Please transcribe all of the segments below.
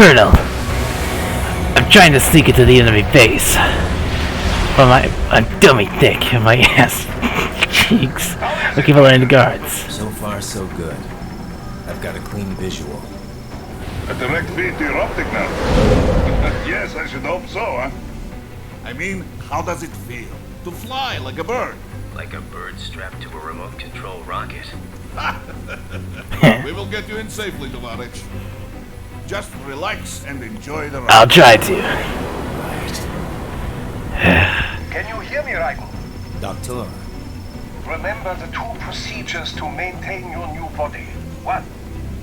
Colonel, I'm trying to sneak into the enemy base. But I'm dummy thick in my ass cheeks looking for land guards. So far, so good. I've got a clean visual. A direct feed to your optic now. Yes, I should hope so, huh? I mean, how does it feel? To fly like a bird? Like a bird strapped to a remote control rocket. We will get you in safely, Tovarich. Just relax and enjoy the ride. I'll try to. Can you hear me, Raiko? Doctor. Remember the two procedures to maintain your new body. 1.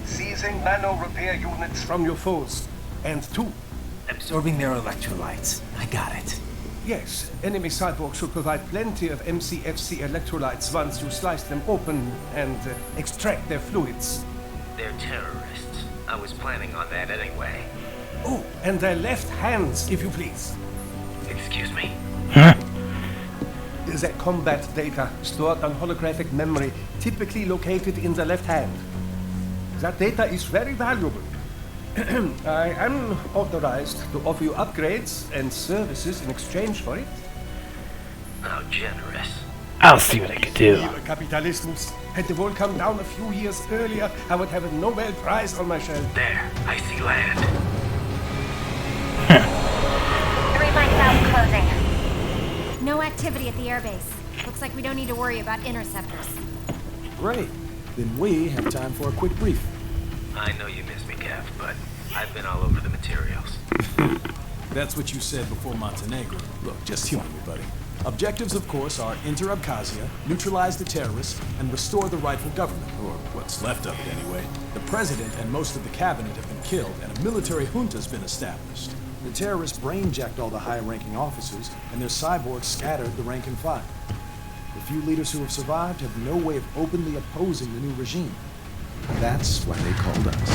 Seizing nano repair units from your foes. And 2. Absorbing their electrolytes. I got it. Yes, enemy cyborgs should provide plenty of MCFC electrolytes once you slice them open and extract their fluids. They're terrorists. I was planning on that anyway. Oh, and their left hands, if you please. Excuse me? Huh? The combat data stored on holographic memory, typically located in the left hand. That data is very valuable. I am authorized to offer you upgrades and services in exchange for it. How generous. I'll see what I can do. Capitalismus. Had the war come down a few years earlier, I would have a Nobel Prize on my shelf. There, I see land. 3 mic valve closing. No activity at the airbase. Looks like we don't need to worry about interceptors. Great. Then we have time for a quick brief. I know you miss me, Kev, but I've been all over the materials. That's what you said before Montenegro. Look, just humor me, buddy. Objectives, of course, are enter Abkhazia, neutralize the terrorists, and restore the rightful government, or what's left of it anyway. The president and most of the cabinet have been killed, and a military junta's been established. The terrorists brain-jacked all the high-ranking officers, and their cyborgs scattered the rank and file. The few leaders who have survived have no way of openly opposing the new regime. That's why they called us.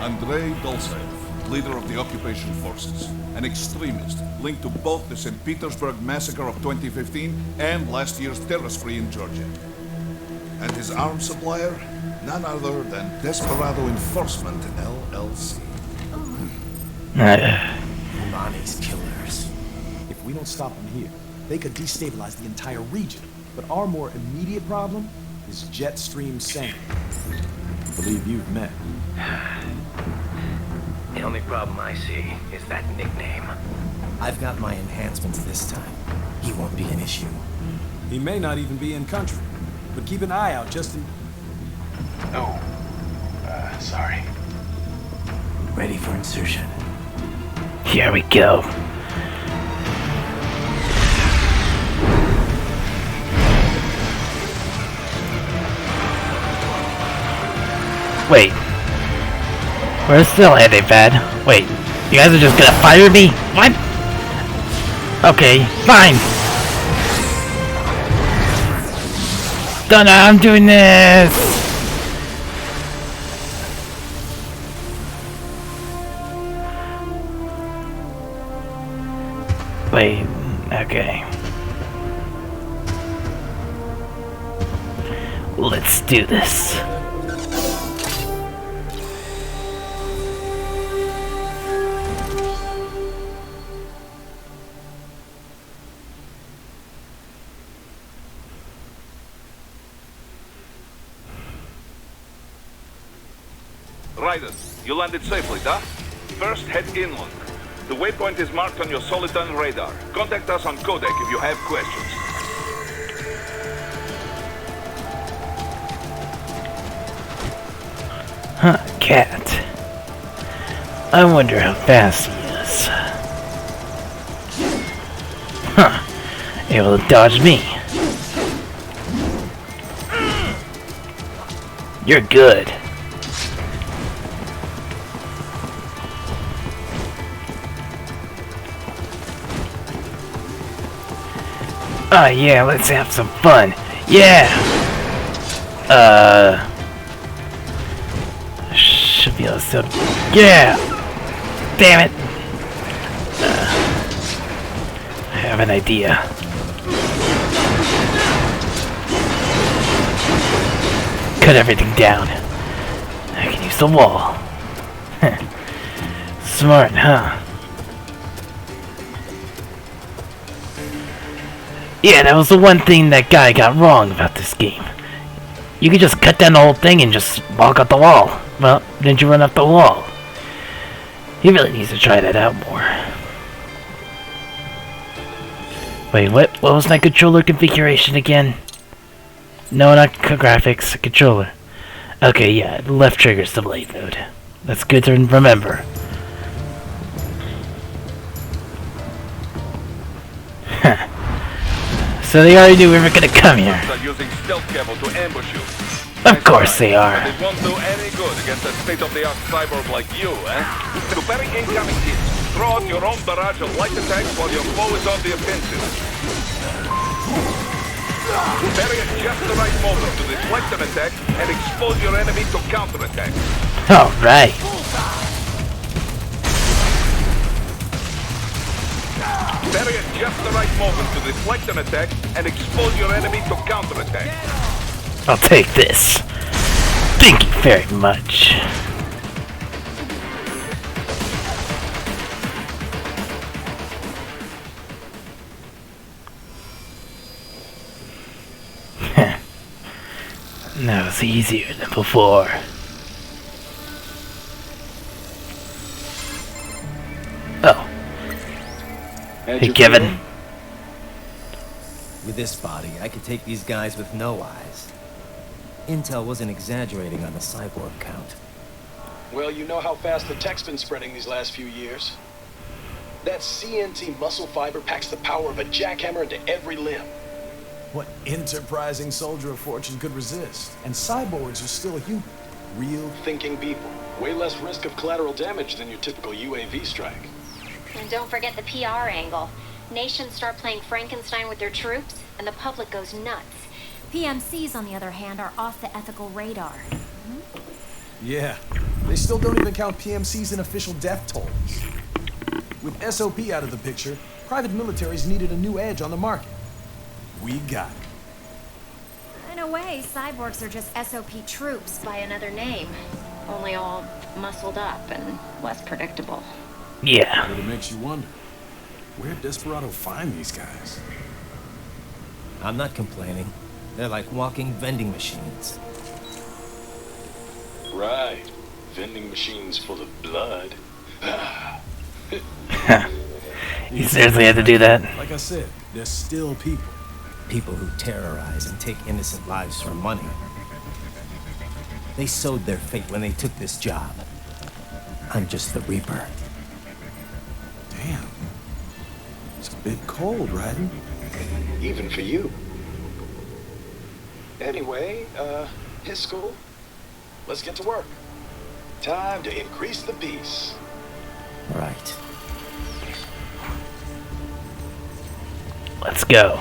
Andrei Dolzaev, leader of the occupation forces, an extremist linked to both the St. Petersburg massacre of 2015 and last year's terror spree in Georgia. And his arms supplier, none other than Desperado Enforcement LLC. Imani's killers. If we don't stop them here, they could destabilize the entire region. But our more immediate problem is Jetstream Sam. I believe you've met. The only problem I see is that nickname. I've got my enhancements this time. He won't be an issue. He may not even be in country, but keep an eye out just in... Oh. Sorry. Ready for insertion. Here we go. Wait. We're still anti-bad. Wait, you guys are just gonna fire me? What? Okay, fine. Done, I'm doing this. Wait, okay. Let's do this. Raiden, you landed safely, da? First, head inland. The waypoint is marked on your Soliton radar. Contact us on Codec if you have questions. Huh, cat. I wonder how fast he is. Huh, able to dodge me. You're good. Oh yeah, let's have some fun. Yeah! Should be able to... Yeah! Damn it! I have an idea. Cut everything down. I can use the wall. Smart, huh? Yeah, that was the one thing that guy got wrong about this game. You could just cut down the whole thing and just walk up the wall. Well, didn't you run up the wall? He really needs to try that out more. Wait, what was that controller configuration again? No, not graphics, controller. Okay, yeah, the left trigger's the blade mode. That's good to remember. So they already knew we were gonna come here. Using stealth camo to ambush you. Of course they are. But it won't do any good against a state-of-the-art cyborg like you, eh? To bury incoming hits, throw out your own barrage of light attacks while your foe is on the offensive. Bury at just the right moment to deflect an attack and expose your enemy to counterattack. Alright. Bury at just the right moment to deflect an attack and expose your enemy to counterattack. I'll take this. Thank you very much. That was easier than before. Oh. Hey, Kevin. With this body, I could take these guys with no eyes. Intel wasn't exaggerating on the cyborg count. Well, you know how fast the tech's been spreading these last few years. That CNT muscle fiber packs the power of a jackhammer into every limb. What enterprising soldier of fortune could resist? And cyborgs are still human. Real Thinking people. Way less risk of collateral damage than your typical UAV strike. And don't forget the PR angle. Nations start playing Frankenstein with their troops, and the public goes nuts. PMCs, on the other hand, are off the ethical radar. Yeah, they still don't even count PMCs in official death tolls. With SOP out of the picture, private militaries needed a new edge on the market. We got it. In a way, cyborgs are just SOP troops by another name. Only all muscled up and less predictable. Yeah. But it makes you wonder, where'd Desperado find these guys? I'm not complaining. They're like walking vending machines. Right. Vending machines full of blood. You seriously had to do that? Like I said, they're still people. People who terrorize and take innocent lives for money. They sowed their fate when they took this job. I'm just the Reaper. Damn. It's a bit cold, Raiden. Even for you. Anyway, his school. Let's get to work. Time to increase the peace. Right. Let's go.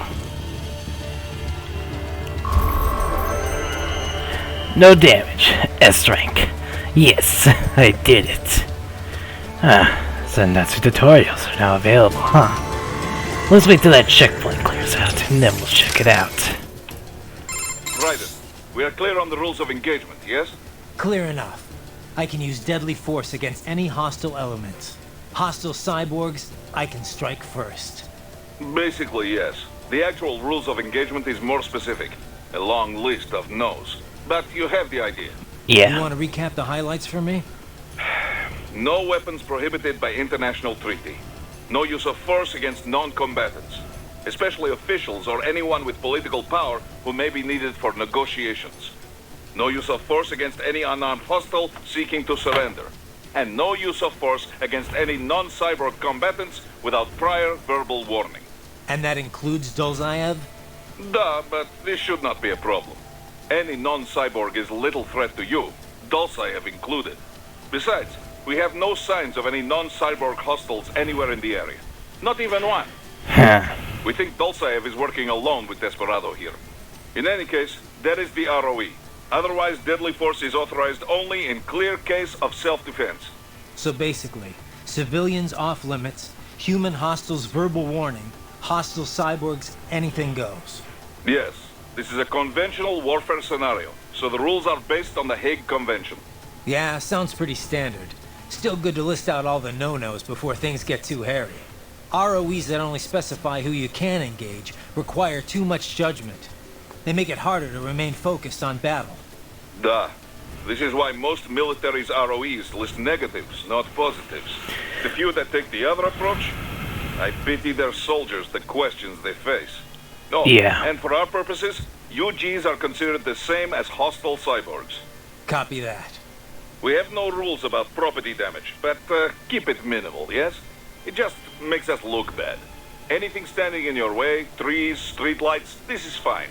No damage. S rank. Yes, I did it. So Natsu tutorials are now available, huh? Let's wait till that checkpoint clears out, and then we'll check it out. Raiden, we are clear on the rules of engagement, yes? Clear enough. I can use deadly force against any hostile elements. Hostile cyborgs, I can strike first. Basically, yes. The actual rules of engagement is more specific. A long list of no's. But you have the idea. Yeah. You want to recap the highlights for me? No weapons prohibited by international treaty. No use of force against non-combatants, especially officials or anyone with political power who may be needed for negotiations. No use of force against any unarmed hostile seeking to surrender. And no use of force against any non-cyborg combatants without prior verbal warning. And that includes Dolzaev? Duh, but this should not be a problem. Any non-cyborg is little threat to you, Dolzaev included. Besides, we have no signs of any non-cyborg hostiles anywhere in the area. Not even one. We think Dolzaev is working alone with Desperado here. In any case, that is the ROE. Otherwise, deadly force is authorized only in clear case of self-defense. So basically, civilians off limits, human hostiles verbal warning, hostile cyborgs, anything goes. Yes, this is a conventional warfare scenario, so the rules are based on the Hague Convention. Yeah, sounds pretty standard. Still good to list out all the no-nos before things get too hairy. ROEs that only specify who you can engage require too much judgment. They make it harder to remain focused on battle. Duh. This is why most militaries' ROEs list negatives, not positives. The few that take the other approach, I pity their soldiers the questions they face. No, Yeah. and for our purposes, UGs are considered the same as hostile cyborgs. Copy that. We have no rules about property damage, but keep it minimal, yes? It just makes us look bad. Anything standing in your way, trees, streetlights, this is fine.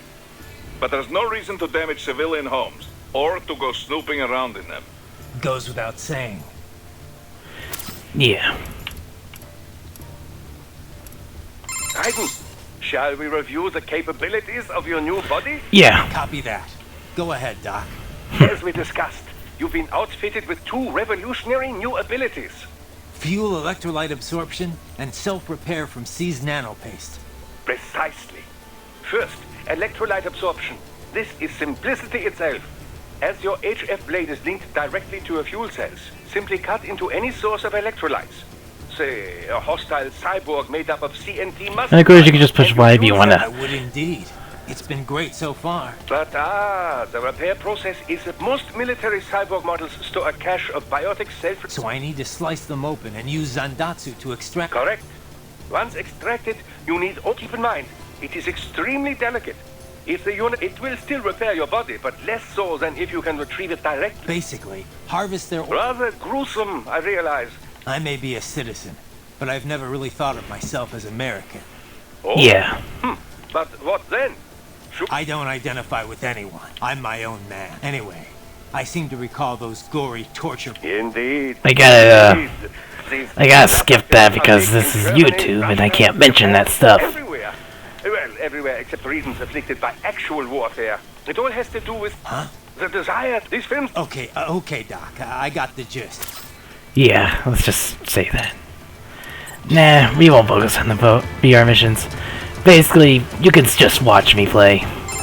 But there's no reason to damage civilian homes, or to go snooping around in them. Goes without saying. Yeah. Raiden, shall we review the capabilities of your new body? Yeah. Copy that. Go ahead, Doc. As we discussed, you've been outfitted with two revolutionary new abilities. Fuel electrolyte absorption and self-repair from C's nanopaste. Precisely. First, electrolyte absorption. This is simplicity itself. As your HF blade is linked directly to your fuel cells, simply cut into any source of electrolytes. Say, a hostile cyborg made up of CNT muscle. And of course, you can just push Y if you I wanna. would indeed. It's been great so far. But the repair process is that most military cyborg models store a cache of biotic self... So I need to slice them open and use Zandatsu to extract... Correct. Once extracted, you need... Oh, keep in mind, it is extremely delicate. If the unit... It will still repair your body, but less so than if you can retrieve it directly. Basically, harvest their... Rather gruesome, I realize. I may be a citizen, but I've never really thought of myself as American. Oh? Yeah. But what then? I don't identify with anyone. I'm my own man. Anyway, I seem to recall those gory torture... Indeed. I gotta skip that because this is YouTube and I can't mention that stuff. Everywhere. Well, everywhere except regions afflicted by actual warfare. It all has to do with... Huh? The desire. These films... Okay, Doc. I got the gist. Yeah, let's just say that. Nah, we won't focus on the VR missions. Basically, you can just watch me play.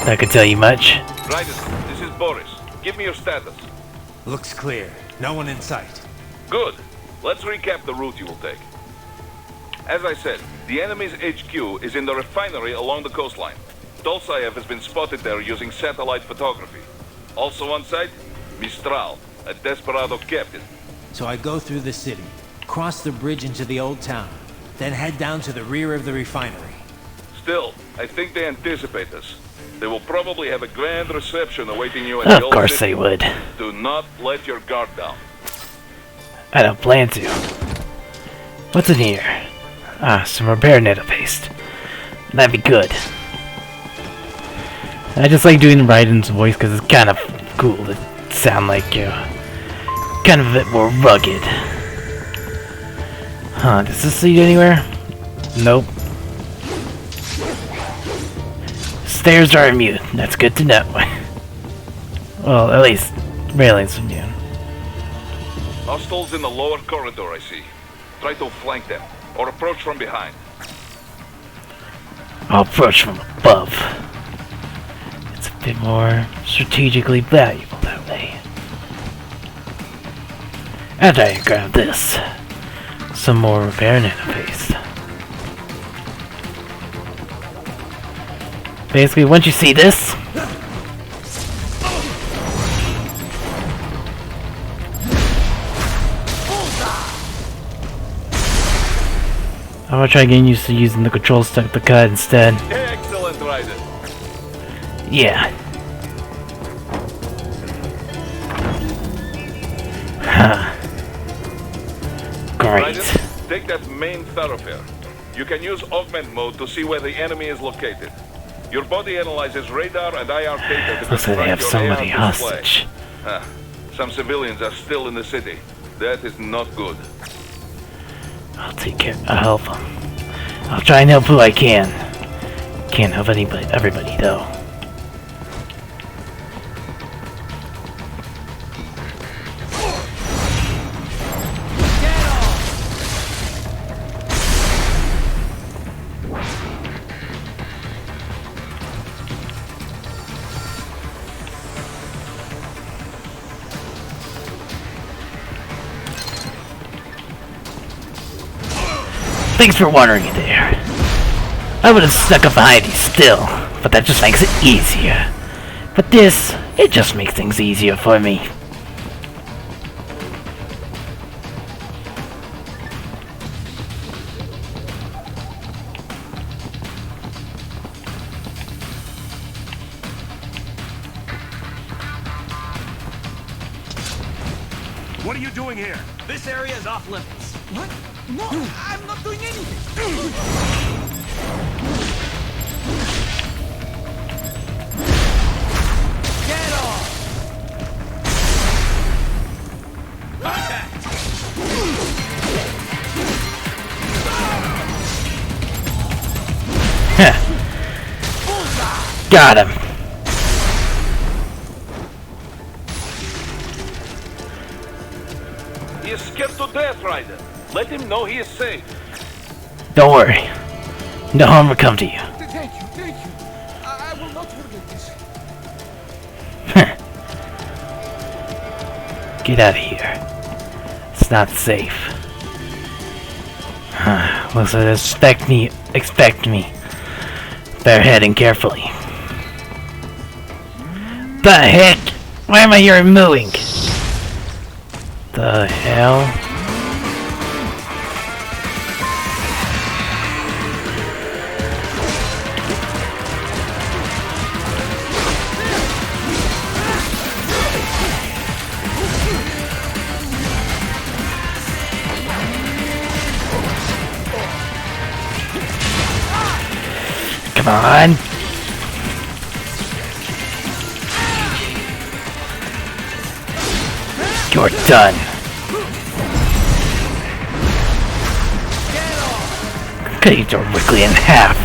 That could tell you much. Raiden, this is Boris. Give me your status. Looks clear. No one in sight. Good. Let's recap the route you will take. As I said, the enemy's HQ is in the refinery along the coastline. Dolsaev has been spotted there using satellite photography. Also on site, Mistral, a Desperado captain. So I go through the city, cross the bridge into the old town, then head down to the rear of the refinery. Still, I think they anticipate us. They will probably have a grand reception awaiting you at the Of old course city. they would. Do not let your guard down. I don't plan to. What's in here? Ah, some repair nanopaste. That'd be good. I just like doing Raiden's voice because it's kind of cool to sound like kind of a bit more rugged. Huh, does this lead anywhere? Nope. Stairs are immune. That's good to know. Well, at least railing's immune. Hostiles in the lower corridor, I see. Try to flank them, or approach from behind. I'll approach from above. It's a bit more strategically valuable that way. After I grab this, some more repair nanopaste. Basically, once you see this, I'm gonna try getting used to using the control stick to cut instead. Excellent, Raiden. Yeah. Huh. Great. Raiden, take that main thoroughfare. You can use augment mode to see where the enemy is located. Your body analyzes radar and IR data to Looks like they have confirm your somebody AR display. hostage. Some civilians are still in the city. That is not good. I'll take care. I'll help them. I'll try and help who I can. Can't help everybody though. Thanks for warning me there. I would have stuck up behind you still, but that just makes it easier. But this, it just makes things easier for me. What are you doing here? This area is off limits. What? No, I'm not doing anything. Get off! Contact! Got him. He is scared to death, Ryder. Let him know he is safe. Don't worry. No harm will come to you. Thank you, thank you. I will not forget this. Get out of here. It's not safe. Looks like expect me. Better heading carefully. The heck? Why am I here mooing? The hell? Come on. You're done. Cut you directly in half.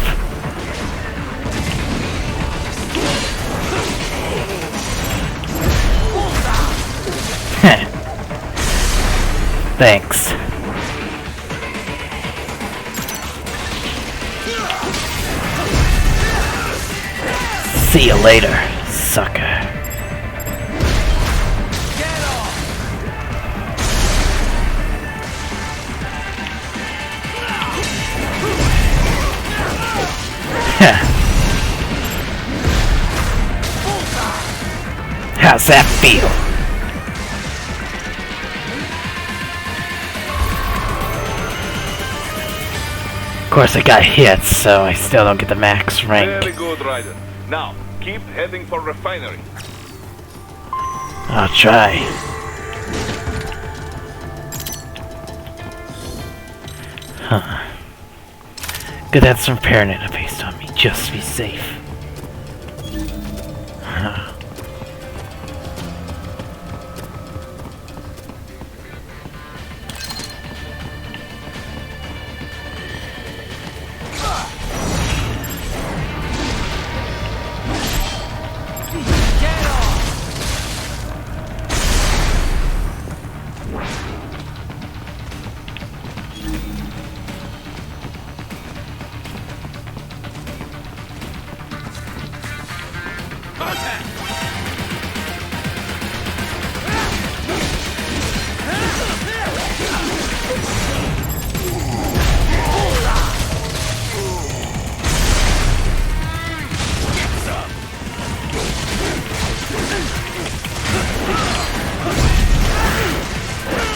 Thanks. See you later, sucker. How's that feel? Of course I got hit, so I still don't get the max rank. Very good, Ryder. Now, keep heading for refinery. I'll try. Huh. Good to have some paranoia based on me, just to be safe. Huh.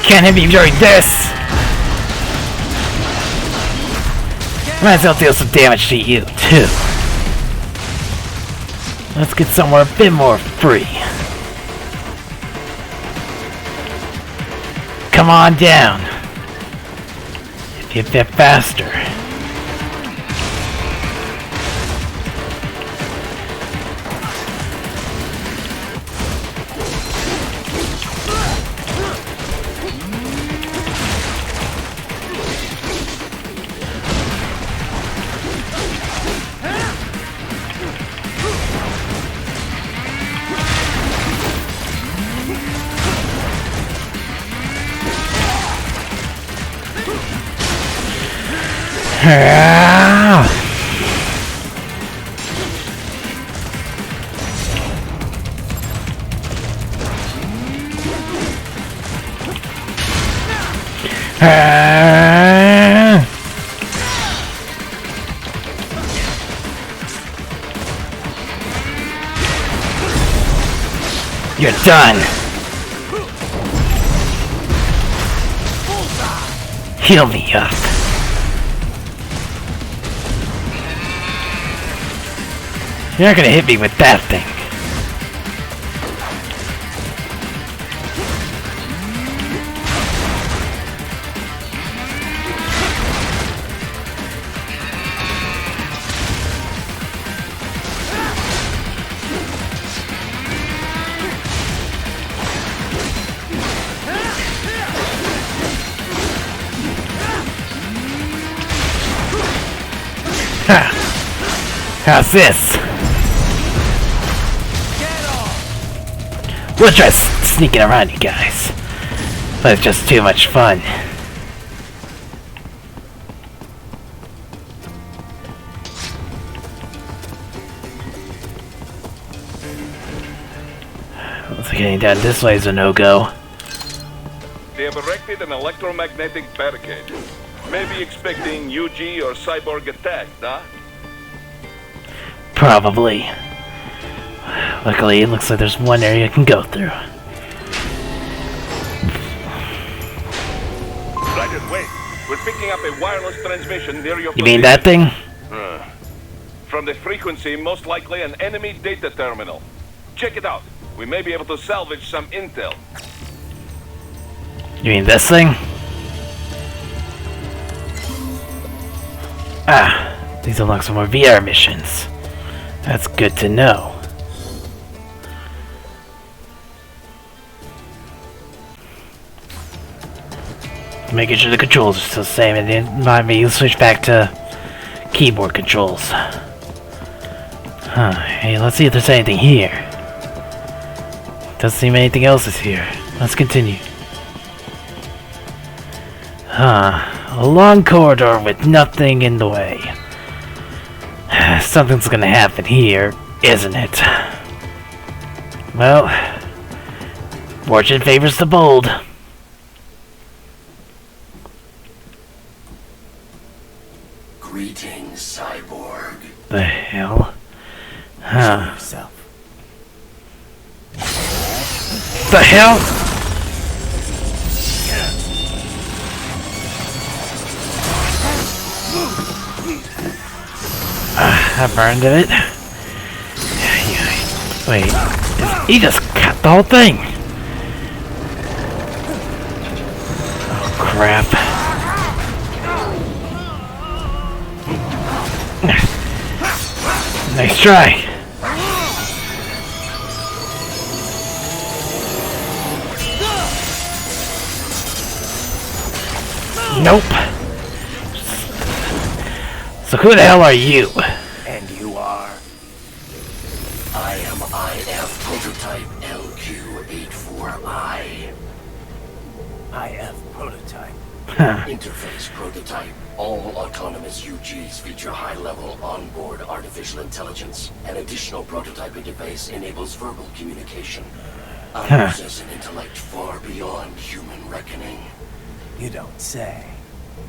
Can't hit me during this! Might as well deal some damage to you, too. Let's get somewhere a bit more free. Come on down. If you're a bit faster. You're done. Heal me up. You're not gonna hit me with that thing. How's this? We'll try sneaking around you guys, but it's just too much fun. Looks like getting down this way is a no-go. They have erected an electromagnetic barricade. Maybe expecting UG or cyborg attack, huh? Probably. Luckily, it looks like there's one area I can go through. Right, wait. We're picking up a wireless transmission near your You mean that thing? From the frequency, most likely an enemy data terminal. Check it out. We may be able to salvage some intel. You mean this thing? Ah, these unlock some more VR missions. That's good to know. Making sure the controls are still the same, and then remind me to switch back to keyboard controls. Huh, hey, let's see if there's anything here. Doesn't seem anything else is here. Let's continue. A long corridor with nothing in the way. Something's gonna happen here, isn't it? Well, fortune favors the bold. Greetings, cyborg. The hell? Huh. The hell? I burned it. Wait, he just cut the whole thing. Oh crap. Nice try. Nope. So who the hell are you? And you are? I am IF Prototype LQ84I. IF Prototype. Interface Prototype. All autonomous UGs feature high-level onboard artificial intelligence. An additional prototype interface enables verbal communication. I possess an intellect far beyond human reckoning. You don't say.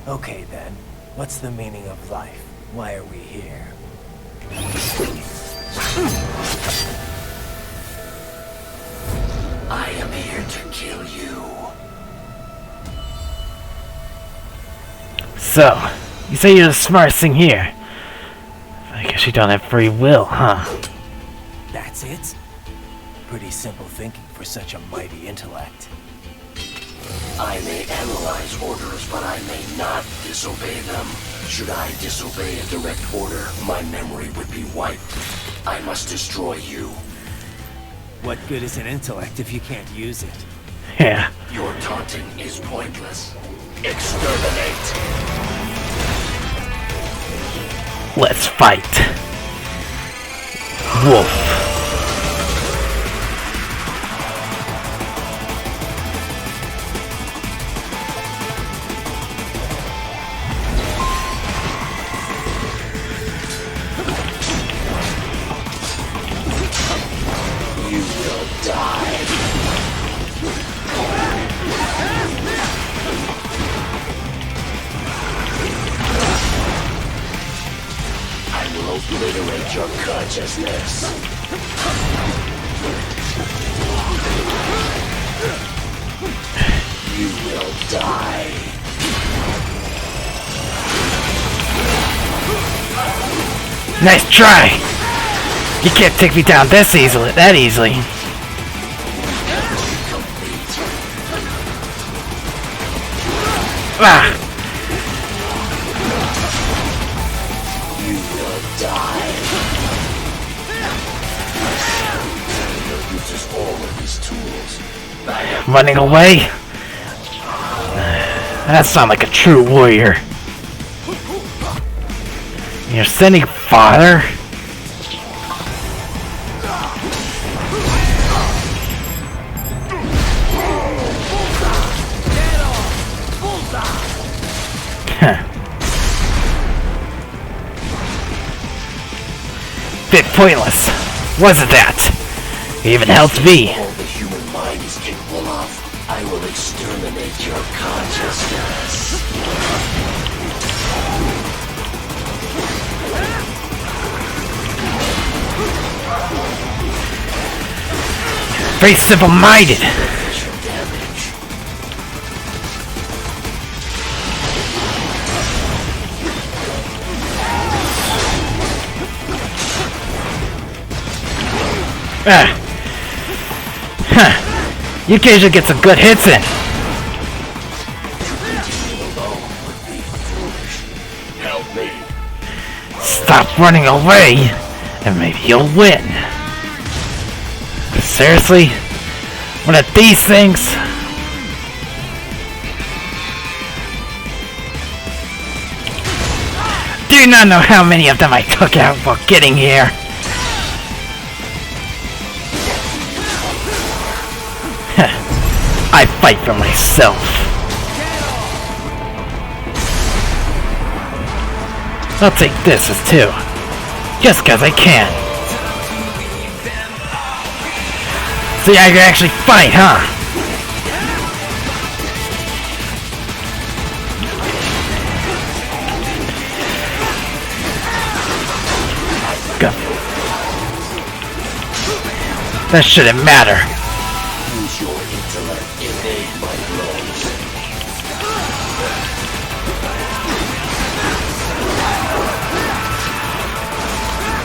Okay then, what's the meaning of life? Why are we here? I am here to kill you. So, you say you're the smartest thing here. I guess you don't have free will, huh? That's it? Pretty simple thinking for such a mighty intellect. I may analyze orders, but I may not disobey them. Should I disobey a direct order, my memory would be wiped. I must destroy you. What good is an intellect if you can't use it? Yeah. Your taunting is pointless. Exterminate! Let's fight. Wolf. You will die. I will obliterate your consciousness. You will die. Nice try! You can't take me down that easily. Ah! You will die. Uses all of his tools. Running away? That sounds like a true warrior. You're sending fire? Bit pointless, wasn't that? It even helped me. All the human mind is capable of, I will exterminate your consciousness. Very simple-minded. You occasionally get some good hits in. Help me. Stop running away, and maybe you'll win. Seriously? One of these things? Do you not know how many of them I took out while getting here? I fight for myself. I'll take this as two. Just cause I can. See, I can actually fight, huh? Go. That shouldn't matter. Use your intellect, evade my blows.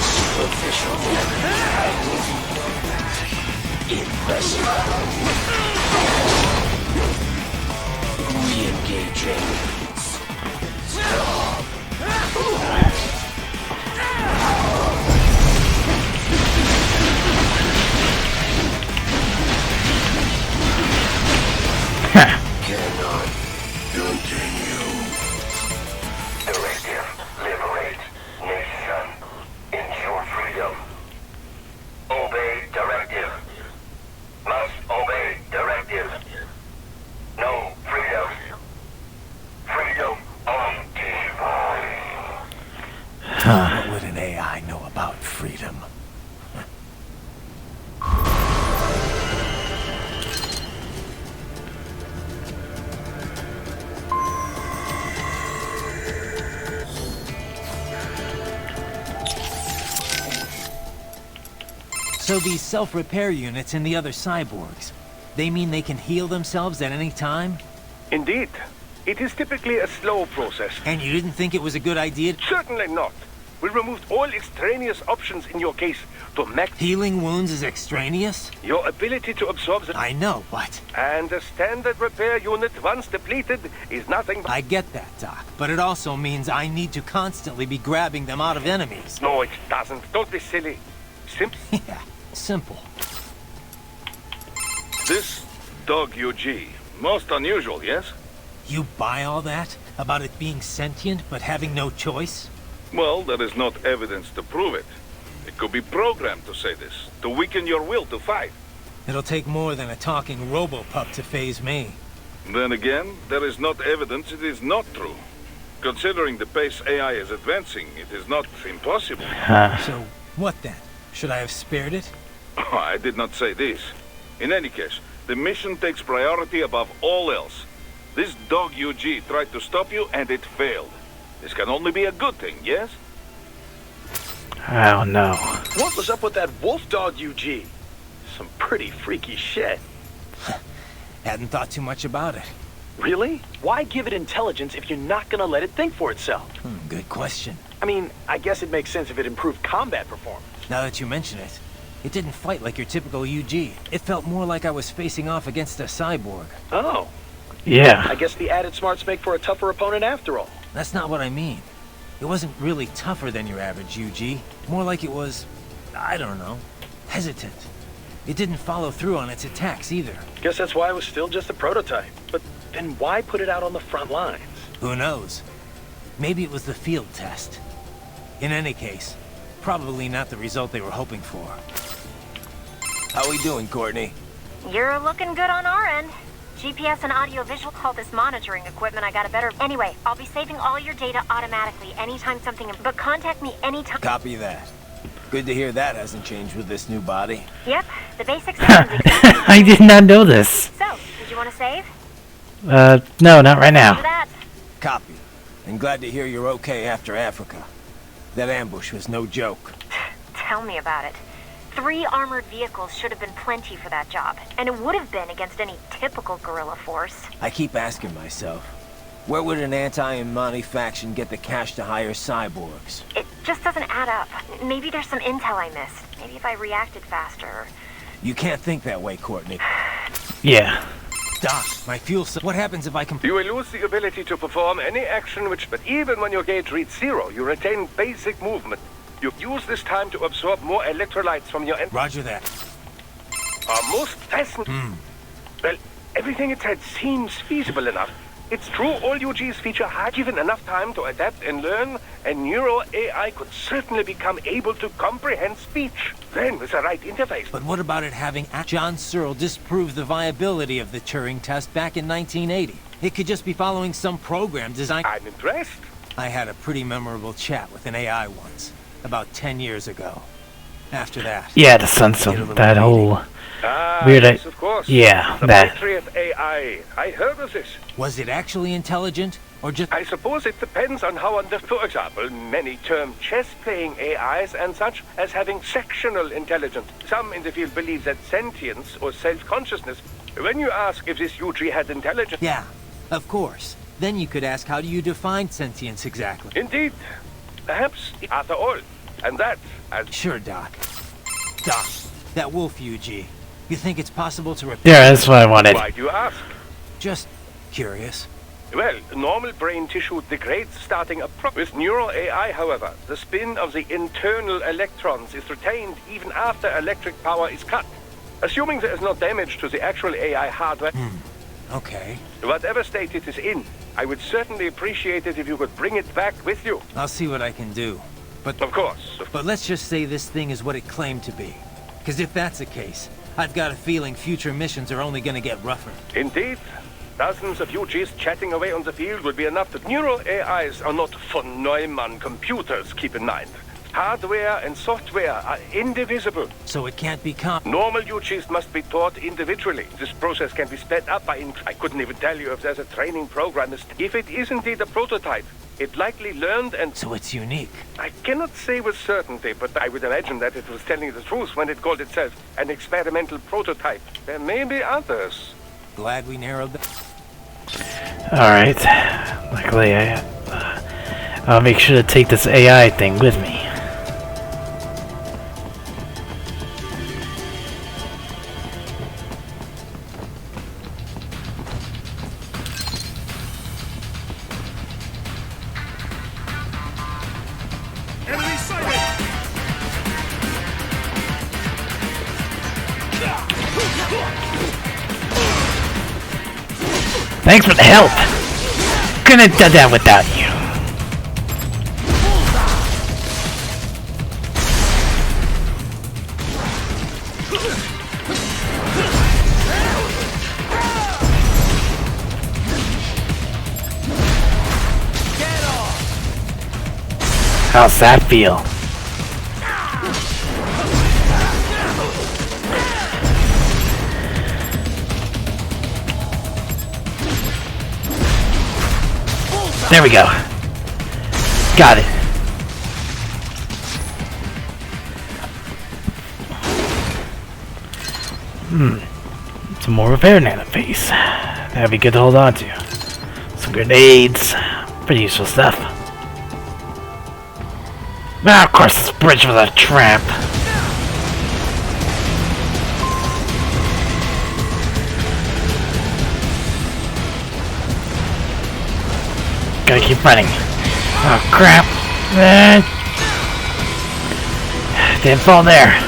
Superficial damage. Impressive. Re-engaging. Stop. Cannot continue. Directive. Liberate. Nation. Ensure freedom. Obey directive. Must obey directive. No freedom. Freedom undefined. What would an AI know about freedom? So these self-repair units in the other cyborgs, they mean they can heal themselves at any time? Indeed. It is typically a slow process. And you didn't think it was a good idea? Certainly not. We removed all extraneous options in your case to max... Healing wounds is extraneous? Your ability to absorb the... I know, but... And a standard repair unit, once depleted, is nothing but... I get that, Doc. But it also means I need to constantly be grabbing them out of enemies. No, it doesn't. Don't be silly. Yeah, simple. This dog UG, most unusual, yes? You buy all that? About it being sentient, but having no choice? Well, there is not evidence to prove it. It could be programmed to say this, to weaken your will to fight. It'll take more than a talking robo-pup to phase me. Then again, there is not evidence it is not true. Considering the pace AI is advancing, it is not impossible. So, what then? Should I have spared it? I did not say this. In any case, the mission takes priority above all else. This dog UG tried to stop you and it failed. This can only be a good thing, yes? I don't know. What was up with that wolf dog UG? some pretty freaky shit. Hadn't thought too much about it. Really? Why give it intelligence if you're not gonna let it think for itself? Good question. I mean, I guess it makes sense if it improved combat performance. Now that you mention it, it didn't fight like your typical UG. It felt more like I was facing off against a cyborg. Oh. Yeah. I guess the added smarts make for a tougher opponent after all. That's not what I mean. It wasn't really tougher than your average UG. More like it was, I don't know, hesitant. It didn't follow through on its attacks either. Guess that's why it was still just a prototype. But then why put it out on the front lines? Who knows? Maybe it was the field test. In any case, probably not the result they were hoping for. How we doing, Courtney? You're looking good on our end. GPS and audio-visual call this monitoring equipment. I got a better... Anyway, I'll be saving all your data automatically anytime something... But contact me anytime... Copy that. Good to hear that hasn't changed with this new body. Yep, the basics sounds exactly... I did not know this. So, did you want to save? No, not right now. That. Copy. And glad to hear you're okay after Africa. That ambush was no joke. Tell me about it. 3 armored vehicles should have been plenty for that job, and it would have been against any typical guerrilla force. I keep asking myself, where would an anti-Imani faction get the cash to hire cyborgs? It just doesn't add up. Maybe there's some intel I missed. Maybe if I reacted faster. You can't think that way, Courtney. Yeah. Doc, my fuel cell... What happens if I can... You will lose the ability to perform any action but even when your gauge reads 0, you retain basic movement. You use this time to absorb more electrolytes from your... Roger that. Most fascinating. Well, everything it said seems feasible enough. It's true all UGs feature hard. Given enough time to adapt and learn, a neural AI could certainly become able to comprehend speech. Then with the right interface. But what about it having... John Searle disproved the viability of the Turing test back in 1980. It could just be following some program designed... I'm impressed. I had a pretty memorable chat with an AI once. About 10 years ago. After that... Yeah, the sense of that whole... weird... Yes, of course. Yeah, the that... Patriot AI. I heard of this. Was it actually intelligent? Or just... I suppose it depends on how for example, many term chess-playing AIs and such as having sectional intelligence. Some in the field believe that sentience or self-consciousness... When you ask if this UG had intelligence... Yeah, of course. Then you could ask, how do you define sentience exactly? Indeed. Perhaps, after all. And that, as... Sure, Doc. Doc, that wolf UG. You think it's possible to repair... Yeah, that's what I wanted. Why do you ask? Just curious. Well, normal brain tissue degrades starting with neural AI, however. The spin of the internal electrons is retained even after electric power is cut. Assuming there is no damage to the actual AI hardware... Okay. Whatever state it is in, I would certainly appreciate it if you could bring it back with you. I'll see what I can do. But... Of course. But let's just say this thing is what it claimed to be. Because if that's the case, I've got a feeling future missions are only gonna get rougher. Indeed. Dozens of UGs chatting away on the field would be enough to... Neural AIs are not von Neumann computers, keep in mind. Hardware and software are indivisible. So it can't be Normal UGs must be taught individually. This process can be sped up by... I couldn't even tell you if there's a training program. If it is indeed a prototype, it likely learned and... So it's unique. I cannot say with certainty, but I would imagine that it was telling the truth when it called itself an experimental prototype. There may be others. Glad we narrowed that. Alright. Luckily, I'll make sure to take this AI thing with me. Enemy sighted! Thanks for the help! Couldn't have done that without you. How's that feel? There we go. Got it. Some more repair nanophase. That'd be good to hold on to. Some grenades. Pretty useful stuff. Ah, of course, this bridge was a trap. Gotta keep running. Oh crap! Didn't fall there.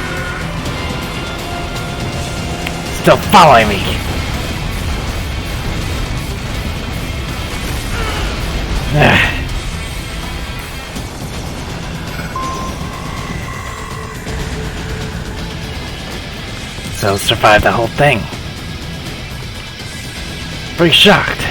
Still following me. So survived the whole thing. Pretty shocked.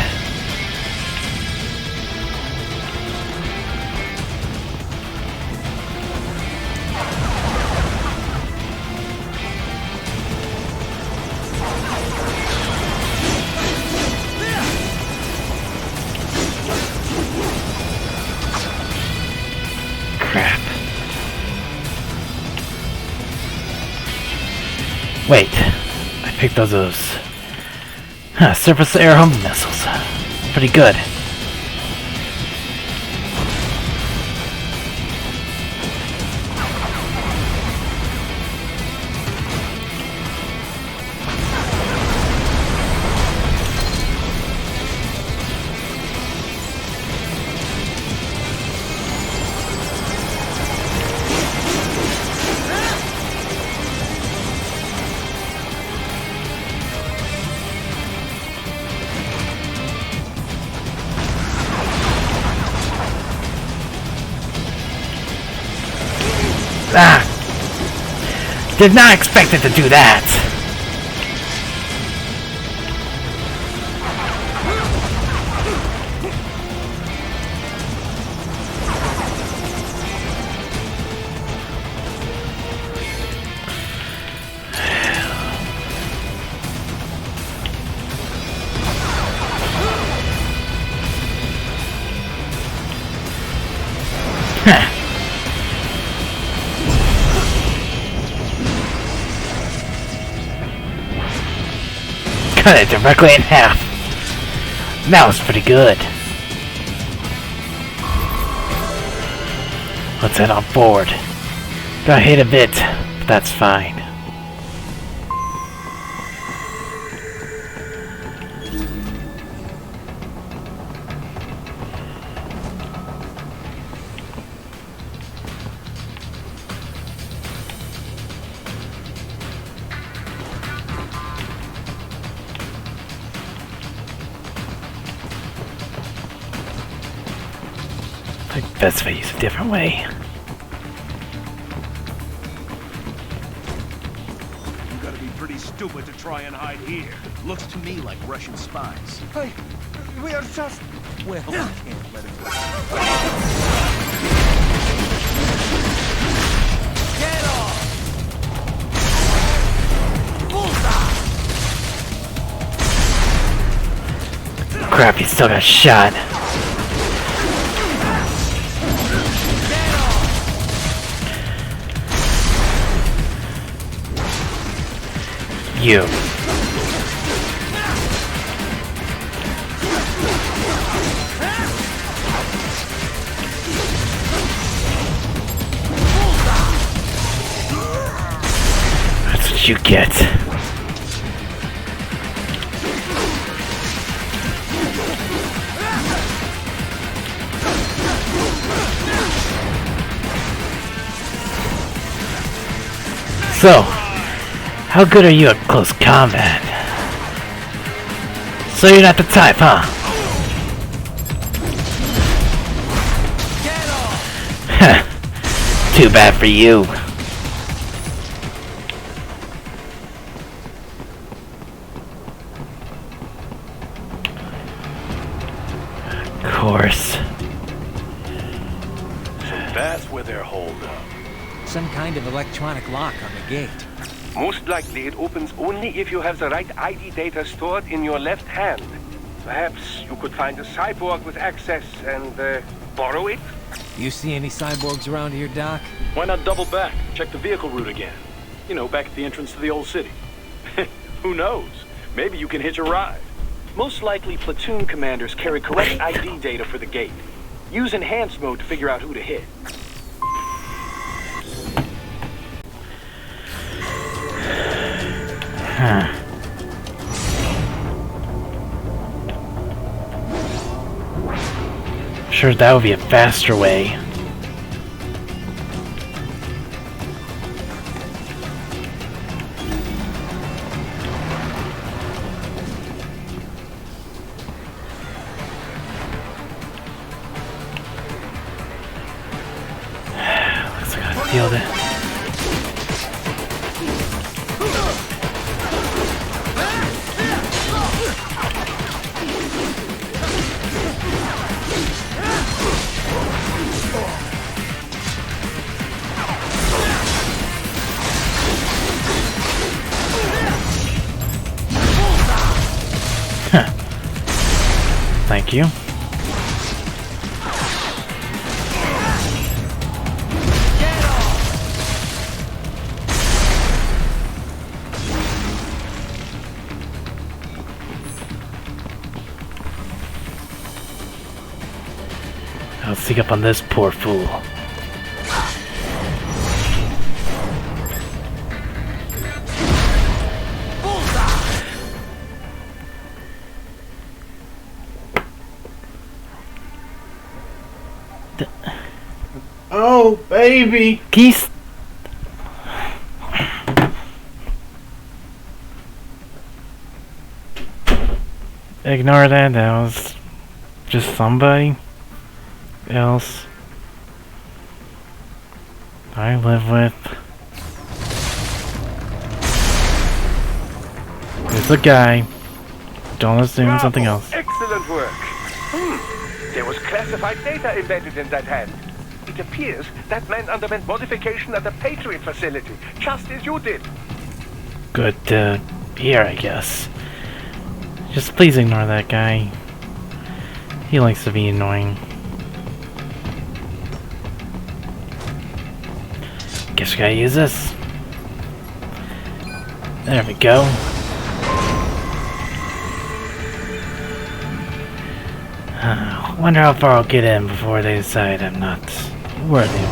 Wait, I picked up those surface air homing missiles. Pretty good. Ah! Did not expect it to do that! Cut it directly in half. That was pretty good. Let's head on board. Got hit a bit, but that's fine. Best if I use a different way. You gotta be pretty stupid to try and hide here. Looks to me like Russian spies. Hey, we are just... Well, we can't let it go. Get off! Bullseye! Crap, he still got shot. You. That's what you get. So, how good are you at close combat? So you're not the type, huh? Too bad for you. Of course. So that's where they're holed up. Some kind of electronic lock on the gate. Most likely it opens only if you have the right ID data stored in your left hand. Perhaps you could find a cyborg with access and borrow it? You see any cyborgs around here, Doc? Why not double back? Check the vehicle route again. You know, back at the entrance to the old city. Who knows? Maybe you can hitch a ride. Most likely, platoon commanders carry correct ID data for the gate. Use enhanced mode to figure out who to hit. Huh. Sure, that would be a faster way. Looks like I gotta deal with it. Thank you. I'll sneak up on this poor fool. Oh, baby! Geese! Ignore that, that was just somebody else I live with. There's a guy. Don't assume Bravo. something else. Excellent work. There was classified data embedded in that hand. It appears that man underwent modification at the Patriot facility, just as you did. Good to hear, I guess. Just please ignore that guy. He likes to be annoying. Guess we gotta use this. There we go. Wonder how far I'll get in before they decide I'm not worthy.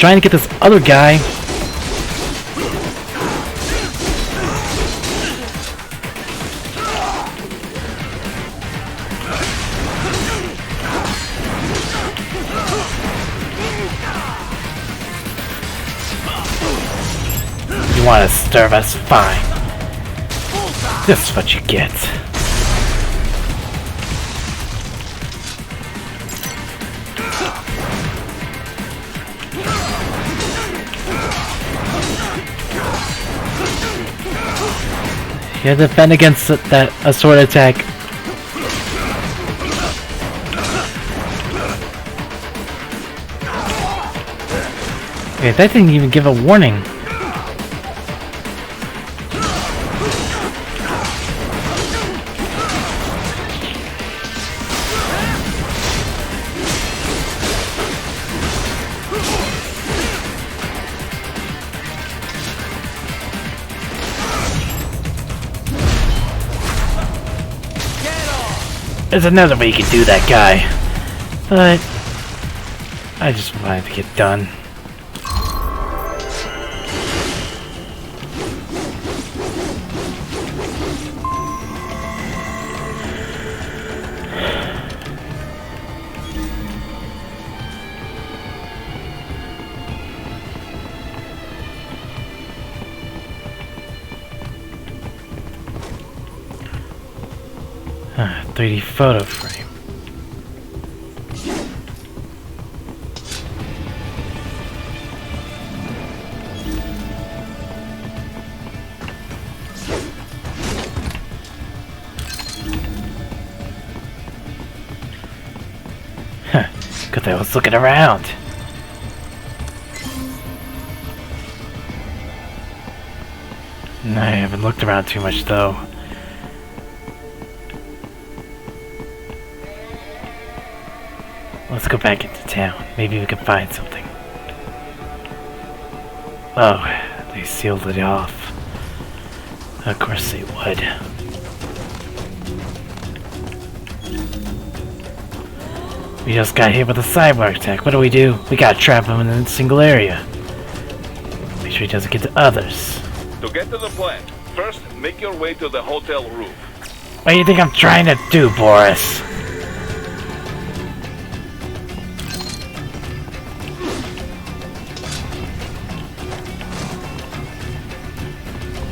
Trying to get this other guy. You want to serve us? Fine. This is what you get. You have to defend against a sword attack. Okay, that didn't even give a warning. There's another way you can do that guy, but I just wanted to get done. Ah, 3D photo frame. Good thing I was looking around. No, I haven't looked around too much though. Let's go back into town. Maybe we can find something. Oh, they sealed it off. Of course they would. We just got hit with a cyborg attack. What do? We gotta trap him in a single area. Make sure he doesn't get to others. To get to the plant, first make your way to the hotel roof. What do you think I'm trying to do, Boris?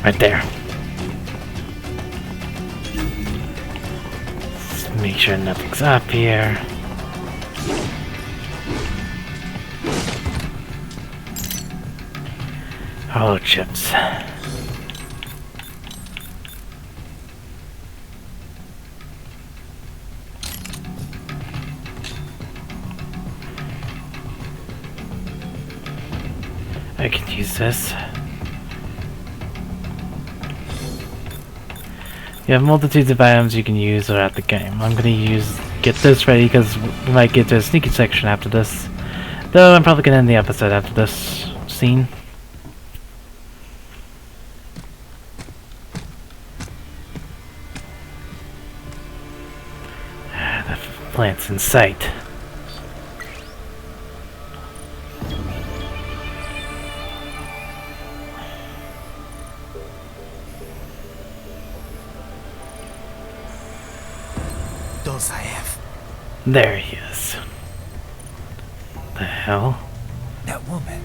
Right there. Let's make sure nothing's up here. Hollow chips. I can use this. You have multitudes of items you can use throughout the game. I'm gonna get this ready because we might get to a sneaky section after this. Though I'm probably gonna end the episode after this scene. The plant's in sight. There he is. The hell? That woman.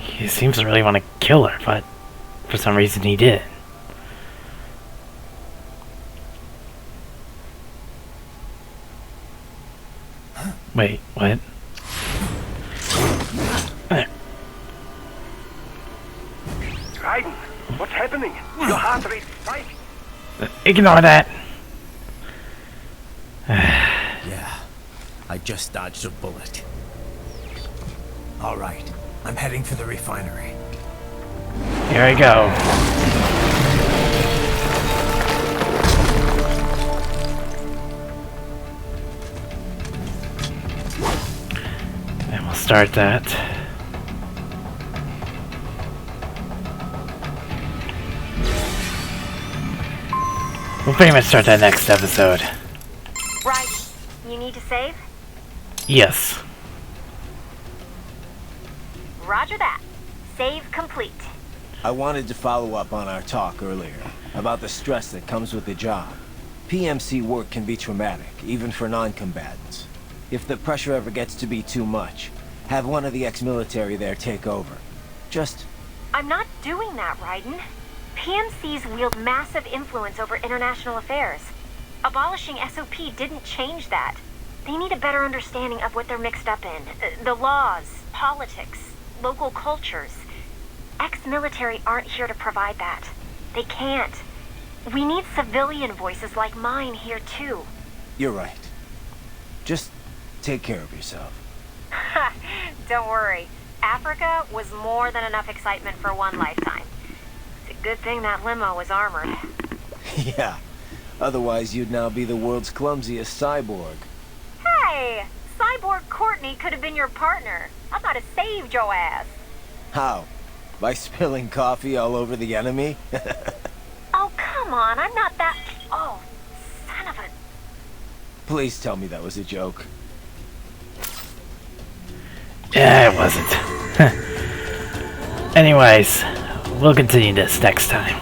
He seems to really want to kill her, but for some reason he did. Wait, what? Raiden, what's happening? Your heart rate spiked. Ignore that. Yeah, I just dodged a bullet. All right, I'm heading for the refinery. Here I go. And we'll start that. We'll pretty much start that next episode. Right. You need to save? Yes. Roger that. Save complete. I wanted to follow up on our talk earlier about the stress that comes with the job. PMC work can be traumatic, even for non-combatants. If the pressure ever gets to be too much, have one of the ex-military there take over. Just... I'm not doing that, Raiden. PMCs wield massive influence over international affairs. Abolishing SOP didn't change that. They need a better understanding of what they're mixed up in. The laws, politics, local cultures. Ex-military aren't here to provide that. They can't. We need civilian voices like mine here too. You're right. Just take care of yourself. Don't worry. Africa was more than enough excitement for one lifetime. It's a good thing that limo was armored. Yeah. Otherwise, you'd now be the world's clumsiest cyborg. Hey! Cyborg Courtney could have been your partner. I might have saved your ass. How? By spilling coffee all over the enemy? Oh, come on. I'm not that... Oh, son of a... Please tell me that was a joke. Yeah, it wasn't. Anyways, we'll continue this next time.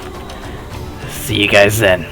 See you guys then.